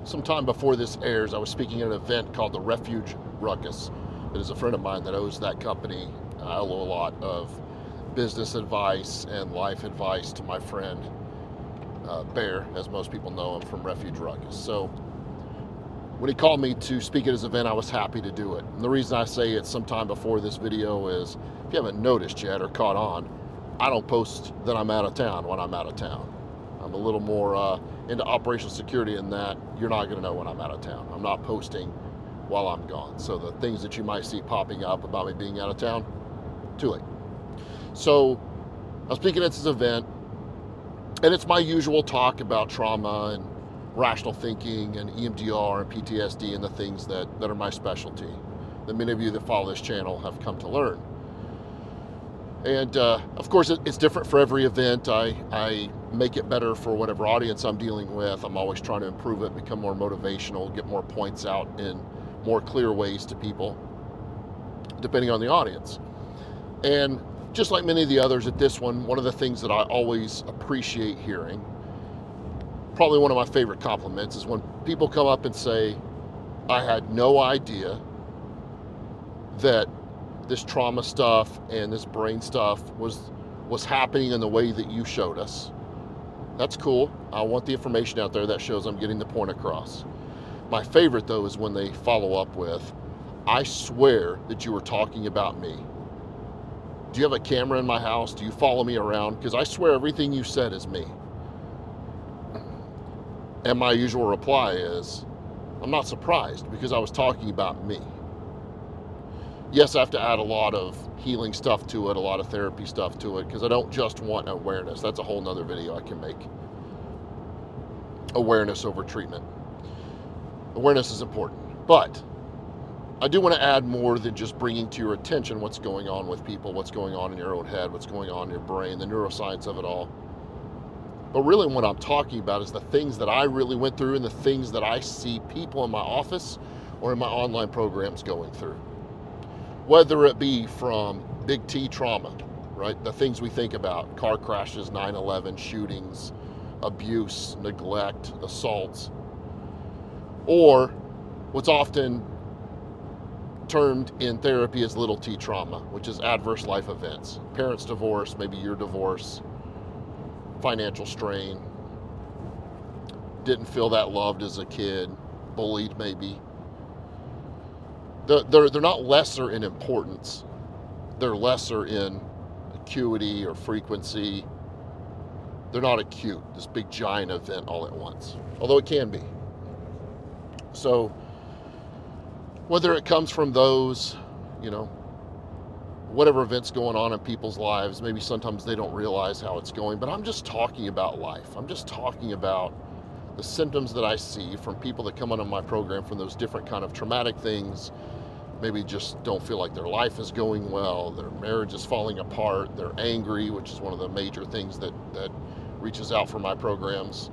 sometime before this airs, I was speaking at an event called the Refuge Ruckus. It is a friend of mine that owns that company. I owe a lot of business advice and life advice to my friend Bear, as most people know him from Refuge Ruckus. So when he called me to speak at his event, I was happy to do it. And the reason I say it's sometime before this video is, if you haven't noticed yet or caught on, I don't post that I'm out of town when I'm out of town. I'm a little more into operational security in that you're not going to know when I'm out of town. I'm not posting while I'm gone. So the things that you might see popping up about me being out of town, too late. So I was speaking at this event, and it's my usual talk about trauma and rational thinking and EMDR and PTSD and the things that are my specialty, that many of you that follow this channel have come to learn. And of course, it's different for every event. I make it better for whatever audience I'm dealing with. I'm always trying to improve it, become more motivational, get more points out in more clear ways to people, depending on the audience. And just like many of the others at this one of the things that I always appreciate hearing, probably one of my favorite compliments, is when people come up and say, I had no idea that this trauma stuff and this brain stuff was happening in the way that you showed us. That's cool. I want the information out there that shows I'm getting the point across. My favorite, though, is when they follow up with, I swear that you were talking about me. Do you have a camera in my house? Do you follow me around? Because I swear everything you said is me. And my usual reply is, I'm not surprised, because I was talking about me. Yes, I have to add a lot of healing stuff to it, a lot of therapy stuff to it, because I don't just want awareness. That's a whole nother video I can make. Awareness over treatment. Awareness is important, but I do want to add more than just bringing to your attention what's going on with people, what's going on in your own head, what's going on in your brain, the neuroscience of it all. But really what I'm talking about is the things that I really went through and the things that I see people in my office or in my online programs going through. Whether it be from big T trauma, right? The things we think about, car crashes, 9/11, shootings, abuse, neglect, assaults, or what's often termed in therapy as little t trauma, which is adverse life events. Parents divorce, maybe your divorce, financial strain, didn't feel that loved as a kid, bullied maybe. They're not lesser in importance. They're lesser in acuity or frequency. They're not acute, this big giant event all at once, although it can be. So whether it comes from those, whatever events going on in people's lives, maybe sometimes they don't realize how it's going, but I'm just talking about life. I'm just talking about the symptoms that I see from people that come onto my program from those different kind of traumatic things. Maybe just don't feel like their life is going well, their marriage is falling apart, they're angry, which is one of the major things that reaches out for my programs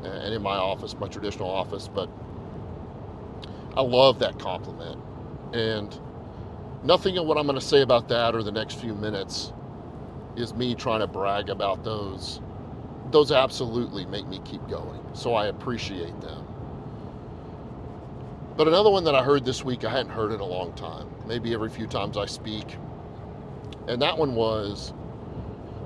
and in my office, my traditional office. But I love that compliment. And nothing of what I'm going to say about that or the next few minutes is me trying to brag about those. Those absolutely make me keep going. So I appreciate them. But another one that I heard this week, I hadn't heard in a long time, maybe every few times I speak. And that one was,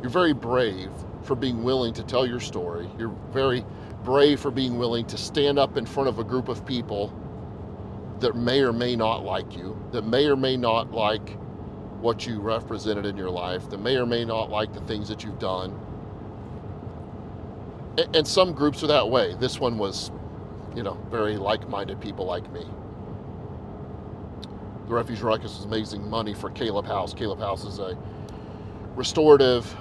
you're very brave for being willing to tell your story. You're very brave for being willing to stand up in front of a group of people that may or may not like you, that may or may not like what you represented in your life, that may or may not like the things that you've done. And some groups are that way. This one was, very like-minded people like me. The Refuge Ruckus is amazing money for Caleb House. Caleb House is a restorative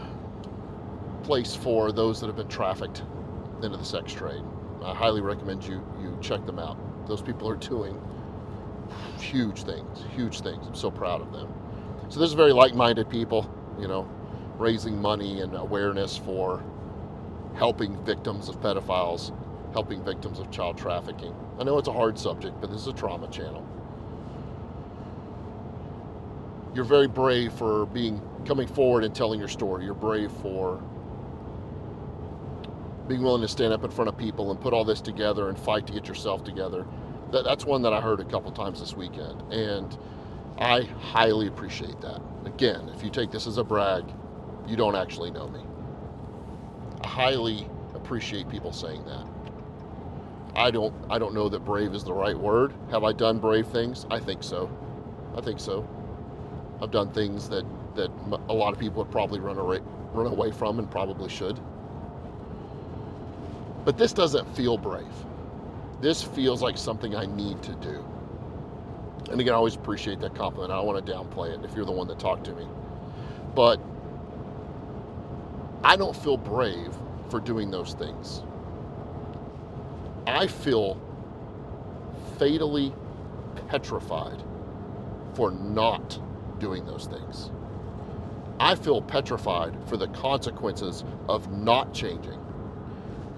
place for those that have been trafficked into the sex trade. I highly recommend you check them out. Those people are doing huge things. I'm so proud of them. So this is very like-minded people, raising money and awareness for helping victims of pedophiles, helping victims of child trafficking. I know it's a hard subject, but this is a trauma channel. You're very brave for coming forward and telling your story. You're brave for being willing to stand up in front of people and put all this together and fight to get yourself together. That's one that I heard a couple times this weekend, and I highly appreciate that. Again, if you take this as a brag, you don't actually know me. I highly appreciate people saying that. I don't know that brave is the right word. Have I done brave things? I think so. I've done things that a lot of people would probably run away from and probably should. But this doesn't feel brave. This feels like something I need to do. And again, I always appreciate that compliment. I don't want to downplay it if you're the one that talked to me. But I don't feel brave for doing those things. I feel fatally petrified for not doing those things. I feel petrified for the consequences of not changing.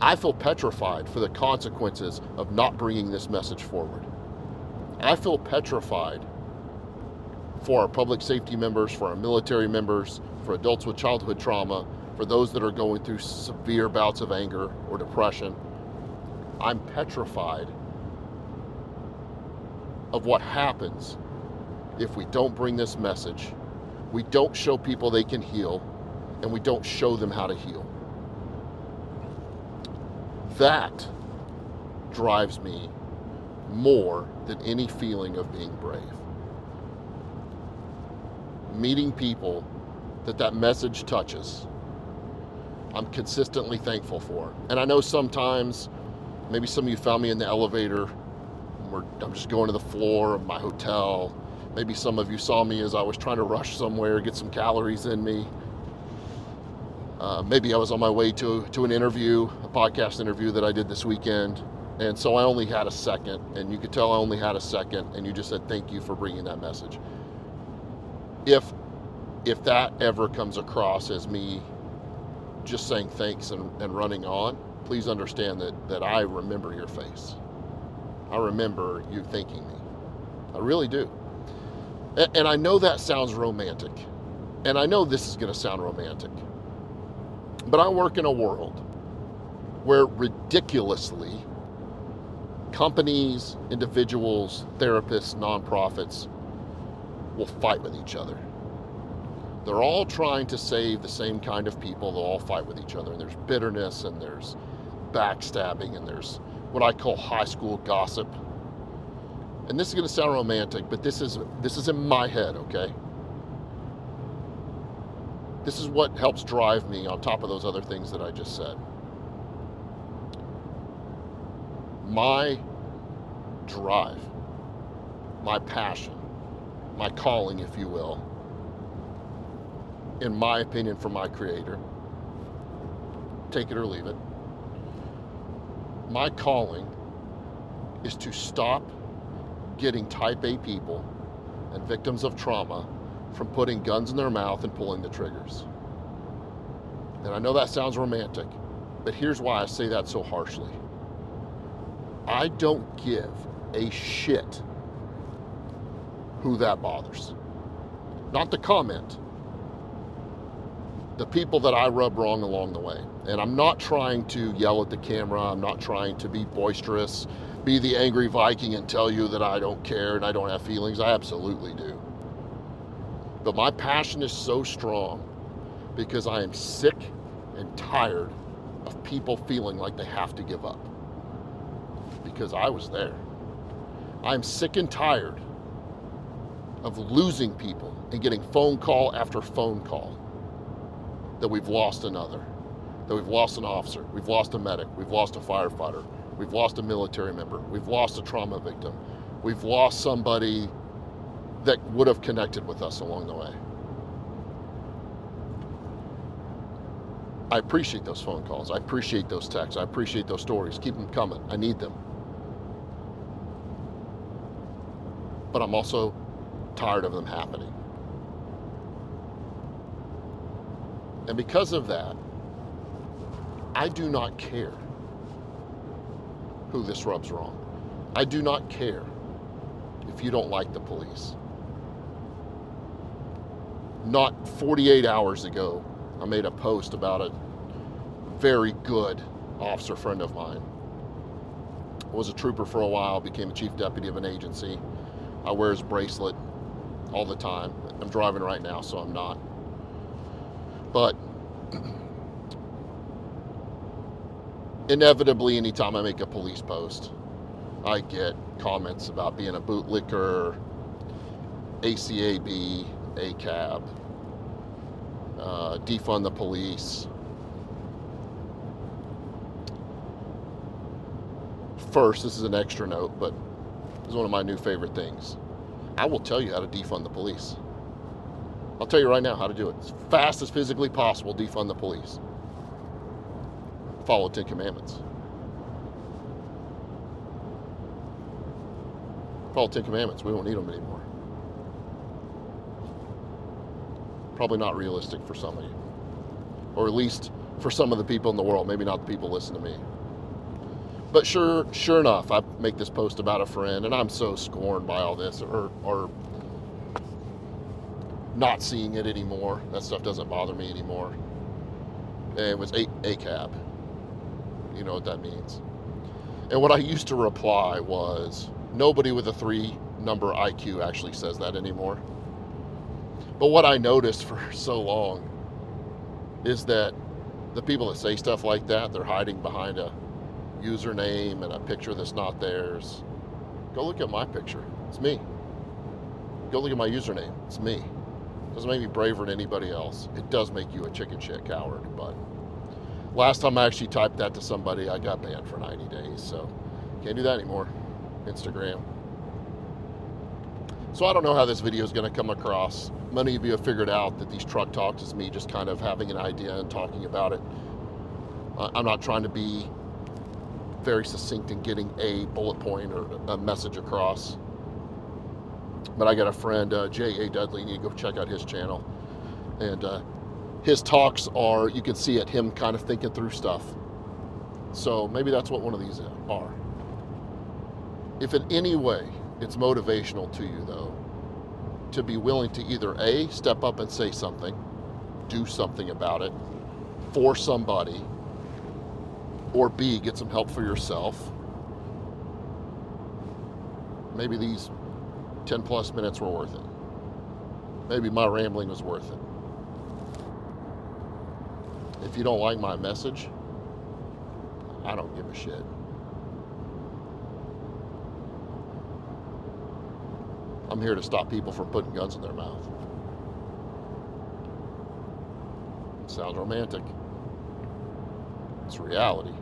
I feel petrified for the consequences of not bringing this message forward. I feel petrified for our public safety members, for our military members, for adults with childhood trauma, for those that are going through severe bouts of anger or depression. I'm petrified of what happens if we don't bring this message, we don't show people they can heal, and we don't show them how to heal. That drives me more than any feeling of being brave. Meeting people that message touches, I'm consistently thankful for. And I know sometimes, maybe some of you found me in the elevator, I'm just going to the floor of my hotel. Maybe some of you saw me as I was trying to rush somewhere, get some calories in me. Maybe I was on my way to an interview, a podcast interview that I did this weekend, and so I only had a second, and you could tell I only had a second, and you just said thank you for bringing that message. If that ever comes across as me just saying thanks and running on, please understand that I remember your face. I remember you thanking me. I really do. And I know that sounds romantic, and I know this is going to sound romantic, but I work in a world where ridiculously companies, individuals, therapists, nonprofits will fight with each other. They're all trying to save the same kind of people. They'll all fight with each other, and there's bitterness, and there's backstabbing, and there's what I call high school gossip. And this is going to sound romantic, but this is in my head, okay? This is what helps drive me on top of those other things that I just said. My drive, my passion, my calling, if you will, in my opinion, from my Creator, take it or leave it, my calling is to stop getting type A people and victims of trauma from putting guns in their mouth and pulling the triggers. And I know that sounds romantic, but here's why I say that so harshly. I don't give a shit who that bothers. Not the comment. The people that I rub wrong along the way. And I'm not trying to yell at the camera. I'm not trying to be boisterous, be the angry Viking and tell you that I don't care and I don't have feelings. I absolutely do. But my passion is so strong because I am sick and tired of people feeling like they have to give up. Because I was there. I'm sick and tired of losing people and getting phone call after phone call that we've lost another, that we've lost an officer, we've lost a medic, we've lost a firefighter, we've lost a military member, we've lost a trauma victim, we've lost somebody that would have connected with us along the way. I appreciate those phone calls. I appreciate those texts. I appreciate those stories. Keep them coming. I need them. But I'm also tired of them happening. And because of that, I do not care who this rubs wrong. I do not care if you don't like the police. Not 48 hours ago, I made a post about a very good officer friend of mine. Was a trooper for a while, became a chief deputy of an agency. I wear his bracelet all the time. I'm driving right now, so I'm not. But inevitably, anytime I make a police post, I get comments about being a bootlicker, ACAB, ACAB, defund the police. First, this is an extra note, but this is one of my new favorite things. I will tell you how to defund the police. I'll tell you right now how to do it. As fast as physically possible, defund the police. Follow 10 Commandments. Follow 10 Commandments. We won't need them anymore. Probably not realistic for some of you. Or at least for some of the people in the world. Maybe not the people listening to me. But sure enough, I make this post about a friend, and I'm so scorned by all this, or not seeing it anymore. That stuff doesn't bother me anymore. And it was ACAB. You know what that means. And what I used to reply was, nobody with a 3-number IQ actually says that anymore. But what I noticed for so long is that the people that say stuff like that, they're hiding behind a username and a picture that's not theirs. Go look at my picture. It's me. Go look at my username. It's me. It doesn't make me braver than anybody else. It does make you a chicken shit coward, but last time I actually typed that to somebody, I got banned for 90 days, so can't do that anymore. Instagram. So I don't know how this video is going to come across. Many of you have figured out that these truck talks is me just kind of having an idea and talking about it. I'm not trying to be very succinct in getting a bullet point or a message across. But I got a friend, J.A. Dudley, you need to go check out his channel. And his talks are, you can see it, him kind of thinking through stuff. So maybe that's what one of these are. If in any way it's motivational to you, though, to be willing to either A, step up and say something, do something about it for somebody, or B, get some help for yourself, maybe these 10 plus minutes were worth it. Maybe my rambling was worth it. If you don't like my message, I don't give a shit. I'm here to stop people from putting guns in their mouth. Sounds romantic. It's reality.